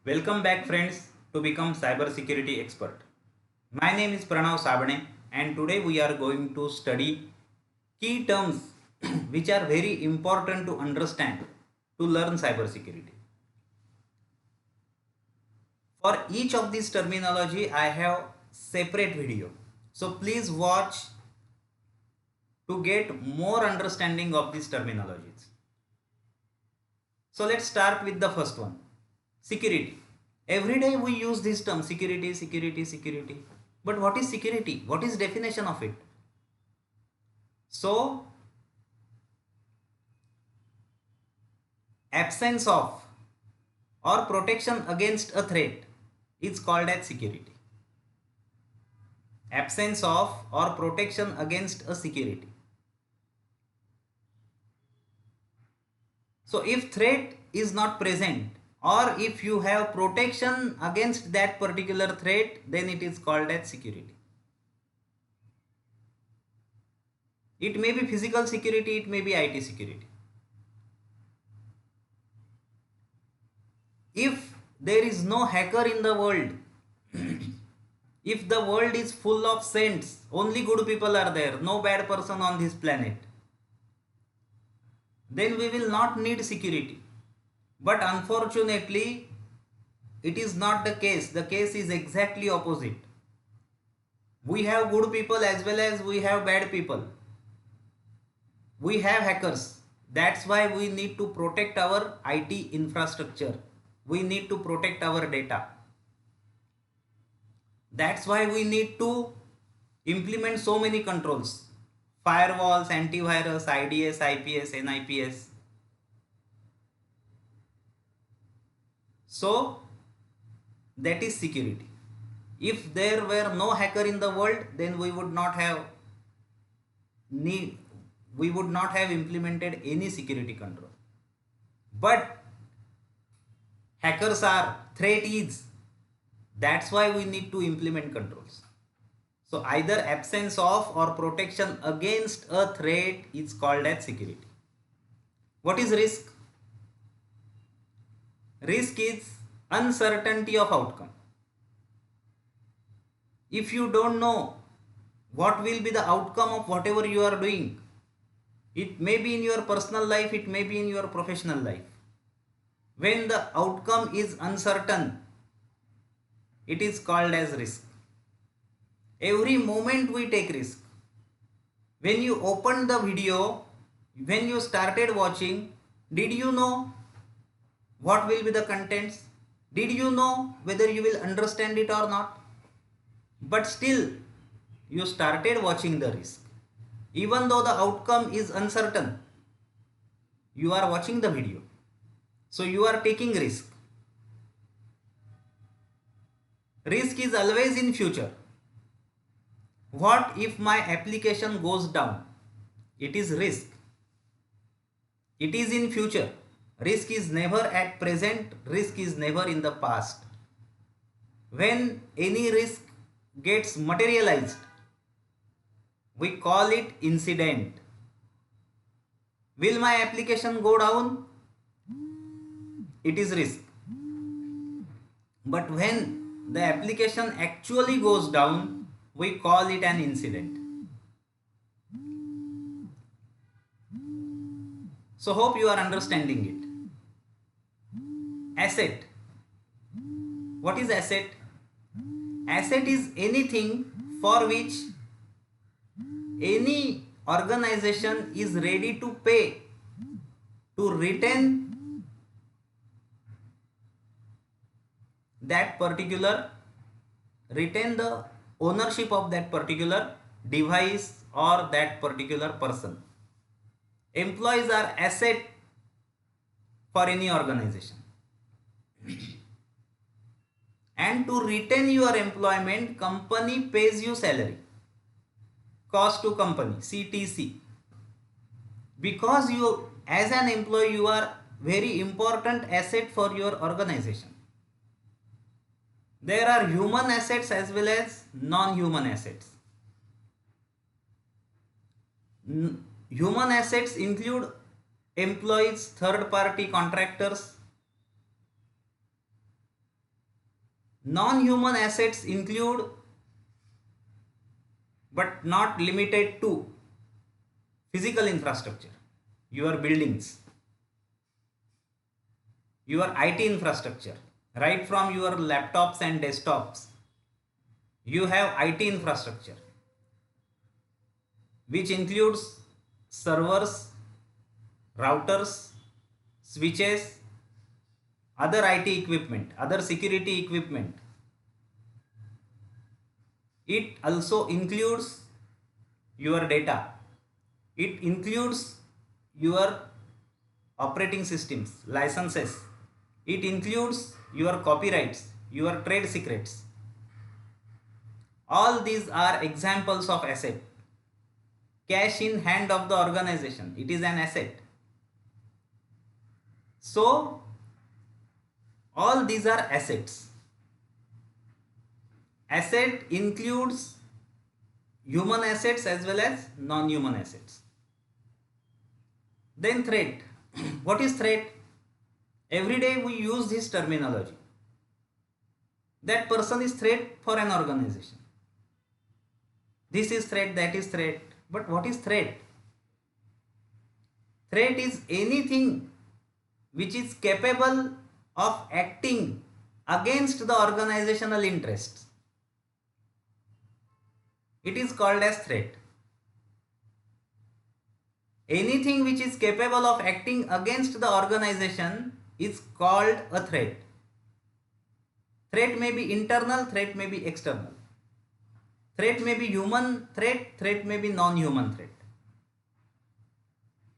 Welcome back friends to become cybersecurity expert. My name is Pranav Sabane and today we are going to study key terms which are very important to understand to learn cybersecurity. For each of these terminology I have separate video. So please watch to get more understanding of these terminologies. So let's start with the first one. Security. Every day we use this term security, security, security. But what is security? What is definition of it? So absence of or protection against a threat is called as security. Absence of or protection against a security. So if threat is not present or if you have protection against that particular threat, then it is called as security. It may be physical security, it may be IT security. If there is no hacker in the world, if the world is full of saints, only good people are there, no bad person on this planet, then we will not need security. But unfortunately, it is not the case. The case is exactly opposite. We have good people as well as we have bad people. We have hackers. That's why we need to protect our IT infrastructure. We need to protect our data. That's why we need to implement so many controls. Firewalls, antivirus, IDS, IPS, NIPS. So that is security. If there were no hacker in the world, then we would not have implemented any security control. But hackers are, threat is, that's why we need to implement controls. So either absence of or protection against a threat is called as security. What is risk? Risk is uncertainty of outcome. If you don't know what will be the outcome of whatever you are doing, it may be in your personal life, it may be in your professional life. When the outcome is uncertain, it is called as risk. Every moment we take risk. When you opened the video, when you started watching, did you know what will be the contents? Did you know whether you will understand it or not? But still, you started watching the risk. Even though the outcome is uncertain, you are watching the video. So you are taking risk. Risk is always in future. What if my application goes down? It is risk. It is in future. Risk is never at present. Risk is never in the past. When any risk gets materialized, we call it incident. Will my application go down? It is risk. But when the application actually goes down, we call it an incident. So hope you are understanding it. Asset. What is asset? Asset is anything for which any organization is ready to pay to retain the ownership of that particular device or that particular person. Employees are asset for any organization. And to retain your employment, company pays you salary. Cost to company, CTC. Because you, as an employee, you are very important asset for your organization. There are human assets as well as non-human assets. Human assets include employees, third party contractors, Non-human assets include but not limited to physical infrastructure, your buildings, your IT infrastructure, right from your laptops and desktops. You have IT infrastructure, which includes servers, routers, switches, other IT equipment, other security equipment. It also includes your data. It includes your operating systems, licenses. It includes your copyrights, your trade secrets. All these are examples of asset. Cash in hand of the organization, it is an asset. So all these are assets. Asset includes human assets as well as non-human assets. Then threat. What is threat? Every day we use this terminology. That person is threat for an organization. This is threat, that is threat. But what is threat? Threat is anything which is capable of acting against the organizational interests. It is called as threat. Anything which is capable of acting against the organization is called a threat. Threat may be internal, threat may be external. Threat may be human threat, threat may be non-human threat.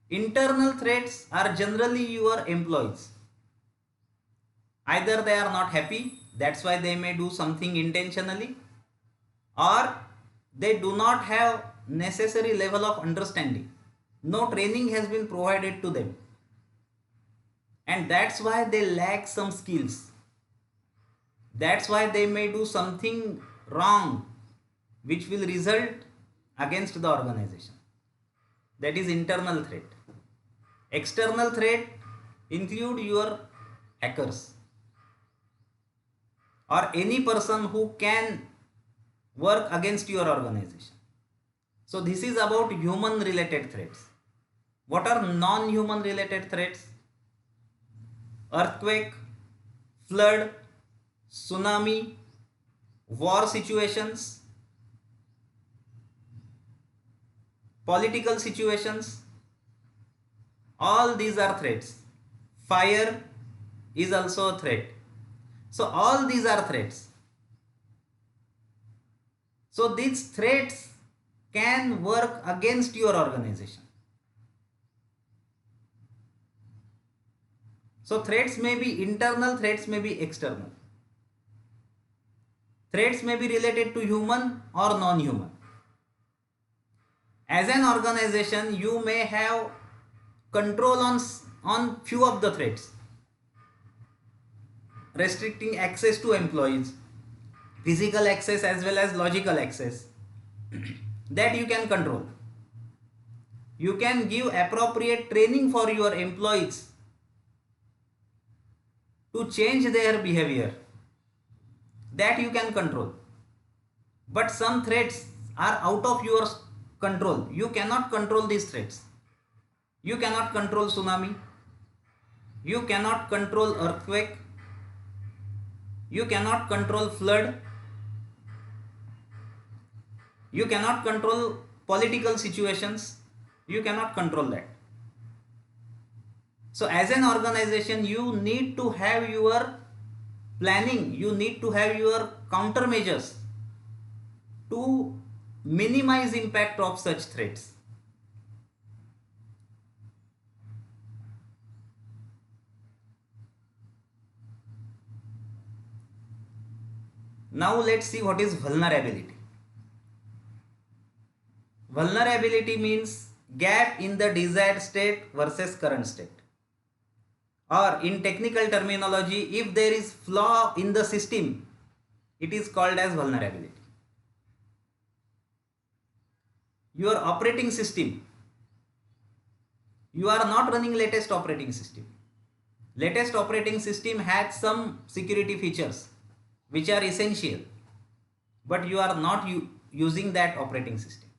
Internal threats are generally your employees. Either they are not happy, that's why they may do something intentionally, or they do not have necessary level of understanding. No training has been provided to them, and that's why they lack some skills. That's why they may do something wrong which will result against the organization. That is internal threat. External threat include your hackers or any person who can work against your organization. So this is about human related threats. What are non-human related threats? Earthquake, flood, tsunami, war situations, political situations. All these are threats. Fire is also a threat. So all these are threats. So these threats can work against your organization. So threats may be internal, threats may be external. Threats may be related to human or non-human. As an organization, you may have control on few of the threats. Restricting access to employees, physical access as well as logical access. That you can control. You can give appropriate training for your employees to change their behavior. That you can control. But some threats are out of your control. You cannot control these threats. You cannot control tsunami. You cannot control earthquake. You cannot control flood. You cannot control political situations. You cannot control that. So as an organization, you need to have your planning, you need to have your countermeasures to minimize impact of such threats. Now let's see what is vulnerability. Vulnerability means gap in the desired state versus current state. Or in technical terminology, if there is flaw in the system, it is called as vulnerability. Your operating system, you are not running latest operating system. Latest operating system has some security features which are essential, but you are not using that operating system.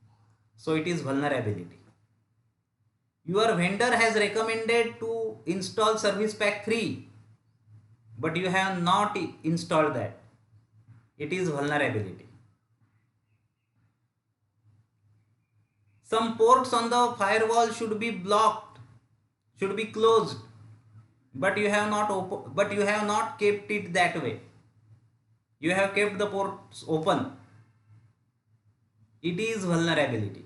So it is vulnerability. Your vendor has recommended to install Service Pack 3, but you have not installed that. It is vulnerability. Some ports on the firewall should be blocked, should be closed, but you have not kept it that way. You have kept the ports open. It is vulnerability.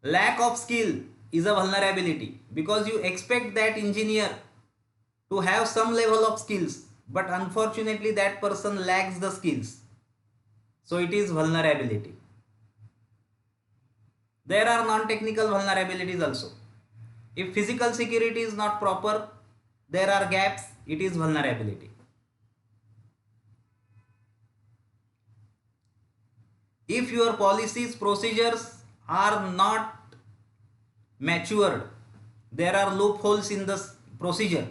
Lack of skill is a vulnerability because you expect that engineer to have some level of skills, but unfortunately that person lacks the skills. So it is vulnerability. There are non-technical vulnerabilities also. If physical security is not proper, there are gaps, it is vulnerability. If your policies, procedures are not matured, there are loopholes in the procedure,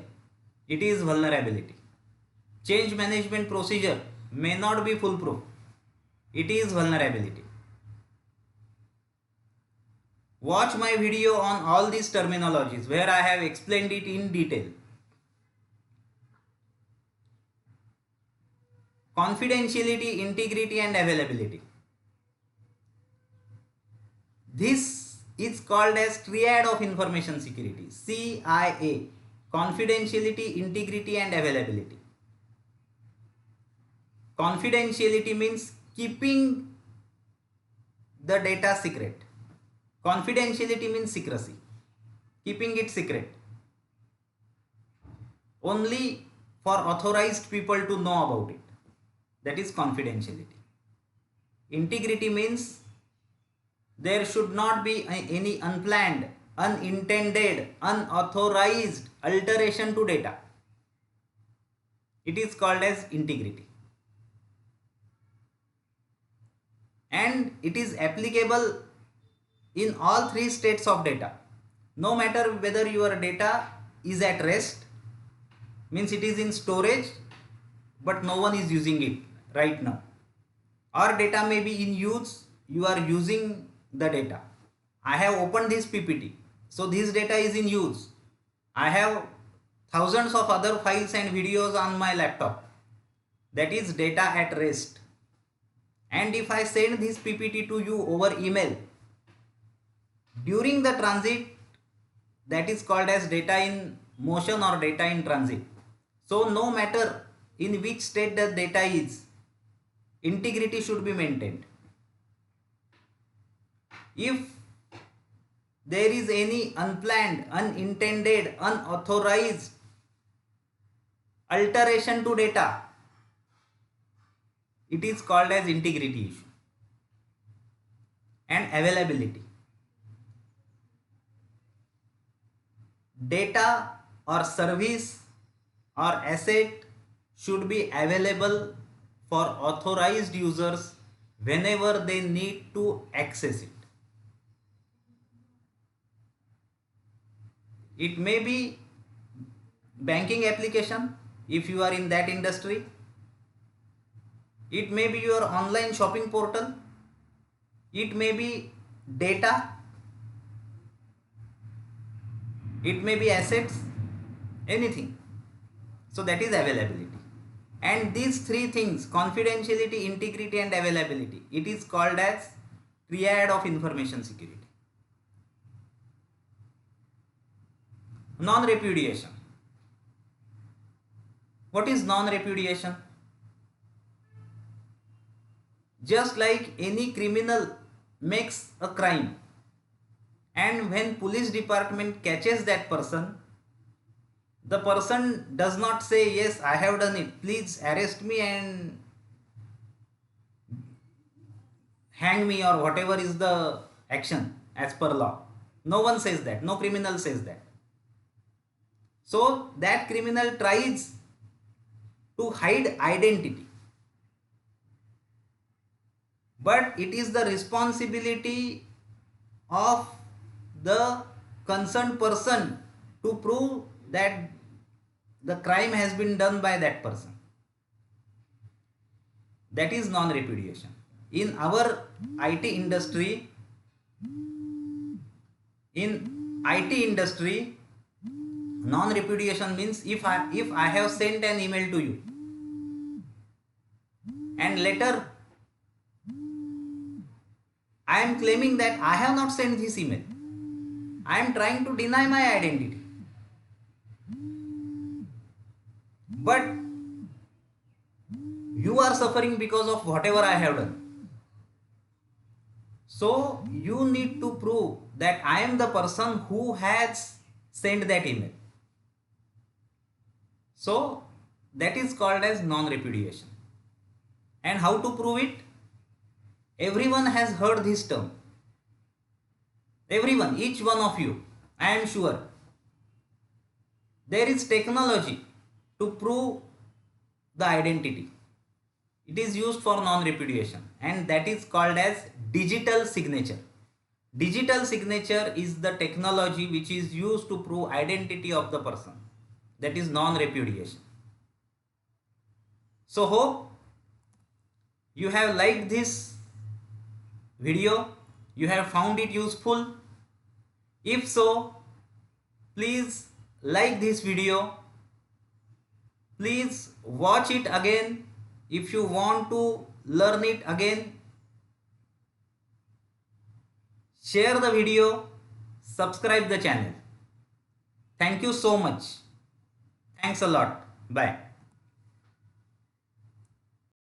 it is vulnerability. Change management procedure may not be foolproof, it is vulnerability. Watch my video on all these terminologies where I have explained it in detail. Confidentiality, integrity and availability. This is called as triad of information security, CIA. Confidentiality, integrity and availability. Confidentiality means keeping the data secret. Confidentiality means secrecy, keeping it secret. Only for authorized people to know about it. That is confidentiality. Integrity means there should not be any unplanned, unintended, unauthorized alteration to data. It is called as integrity. And it is applicable in all three states of data. No matter whether your data is at rest, means it is in storage, but no one is using it right now. Or data may be in use, you are using the data. I have opened this PPT, so this data is in use. I have thousands of other files and videos on my laptop. That is data at rest. And if I send this PPT to you over email, during the transit, that is called as data in motion or data in transit. So no matter in which state the data is, integrity should be maintained. If there is any unplanned, unintended, unauthorized alteration to data, it is called as integrity issue. And availability. Data or service or asset should be available for authorized users whenever they need to access it. It may be banking application if you are in that industry. It may be your online shopping portal. It may be data. It may be assets, anything. So that is availability. And these three things, confidentiality, integrity and availability, it is called as triad of information security. Non-repudiation. What is non-repudiation? Just like any criminal makes a crime, and when police department catches that person, the person does not say, yes, I have done it, please arrest me and hang me or whatever is the action as per law. No one says that, no criminal says that. So that criminal tries to hide identity. But it is the responsibility of the concerned person to prove that the crime has been done by that person. That is non-repudiation. In our IT industry, non-repudiation means if I have sent an email to you and later I am claiming that I have not sent this email, I am trying to deny my identity, but you are suffering because of whatever I have done. So you need to prove that I am the person who has sent that email. So that is called as non-repudiation. And how to prove it? Everyone has heard this term. Everyone, each one of you, I am sure. There is technology to prove the identity. It is used for non-repudiation, and that is called as digital signature. Digital signature is the technology which is used to prove identity of the person. That is non-repudiation. So hope you have liked this video, you have found it useful. If so, please like this video. Please watch it again if you want to learn it again. Share the video, subscribe the channel. Thank you so much. Thanks a lot. Bye.